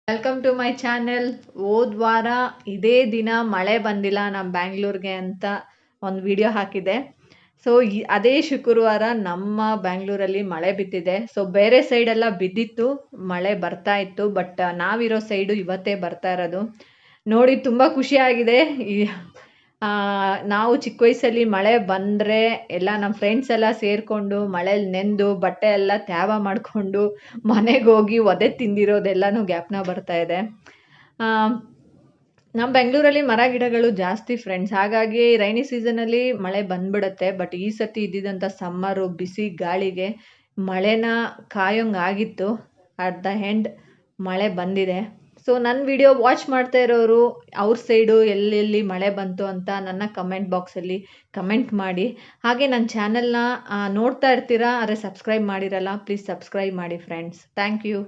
Welcome to my channel. ಹೋದ ವಾರ ಇದೇ ದಿನ ಮಳೆ ಬಂದಿಲ್ಲ ನಮ್ಮ ಬ್ಯಾಂಗ್ಳೂರ್ಗೆ ಅಂತ ಒಂದು ವಿಡಿಯೋ ಹಾಕಿದೆ. ಸೊ ಅದೇ ಶುಕ್ರವಾರ ನಮ್ಮ ಬ್ಯಾಂಗ್ಳೂರಲ್ಲಿ ಮಳೆ ಬಿದ್ದಿದೆ. ಸೊ ಬೇರೆ ಸೈಡೆಲ್ಲ ಬಿದ್ದಿತ್ತು, ಮಳೆ ಬರ್ತಾ ಇತ್ತು. ಬಟ್ ನಾವಿರೋ ಸೈಡು ಇವತ್ತೇ ಬರ್ತಾ ಇರೋದು ನೋಡಿ ತುಂಬ ಖುಷಿಯಾಗಿದೆ. ನಾವು ಚಿಕ್ಕ ವಯಸ್ಸಲ್ಲಿ ಮಳೆ ಬಂದರೆ ಎಲ್ಲ ನಮ್ಮ ಫ್ರೆಂಡ್ಸ್ ಎಲ್ಲ ಸೇರಿಕೊಂಡು ಮಳೇಲಿ ನೆಂದು ಬಟ್ಟೆ ಎಲ್ಲ ತ್ಯಾವ ಮಾಡಿಕೊಂಡು ಮನೆಗೆ ಹೋಗಿ ಒದೆ ತಿಂದಿರೋದೆಲ್ಲನೂ ಜ್ಞಾಪನ ಬರ್ತಾ ಇದೆ. ನಮ್ಮ ಬೆಂಗಳೂರಲ್ಲಿ ಮರ ಗಿಡಗಳು ಜಾಸ್ತಿ ಫ್ರೆಂಡ್ಸ್, ಹಾಗಾಗಿ ರೈನಿ ಸೀಸನಲ್ಲಿ ಮಳೆ ಬಂದ್ಬಿಡುತ್ತೆ. ಬಟ್ ಈ ಸತಿ ಇದ್ದಿದ್ದಂಥ ಸಮ್ಮರು ಬಿಸಿ ಗಾಳಿಗೆ ಮಳೆನ ಕಾಯೋಂಗಾಗಿತ್ತು. ಅಟ್ ದ ಎಂಡ್ ಮಳೆ ಬಂದಿದೆ. ಸೊ ನನ್ನ ವಿಡಿಯೋ ವಾಚ್ ಮಾಡ್ತಾ ಇರೋರು ಅವ್ರ ಸೈಡು ಎಲ್ಲೆಲ್ಲಿ ಮಳೆ ಬಂತು ಅಂತ ನನ್ನ ಕಮೆಂಟ್ ಬಾಕ್ಸಲ್ಲಿ ಕಮೆಂಟ್ ಮಾಡಿ. ಹಾಗೆ ನನ್ನ ಚಾನಲ್ನ ನೋಡ್ತಾ ಇರ್ತೀರಾ, ಆದರೆ ಸಬ್ಸ್ಕ್ರೈಬ್ ಮಾಡಿರಲ್ಲ, ಪ್ಲೀಸ್ ಸಬ್ಸ್ಕ್ರೈಬ್ ಮಾಡಿ ಫ್ರೆಂಡ್ಸ್. Thank you.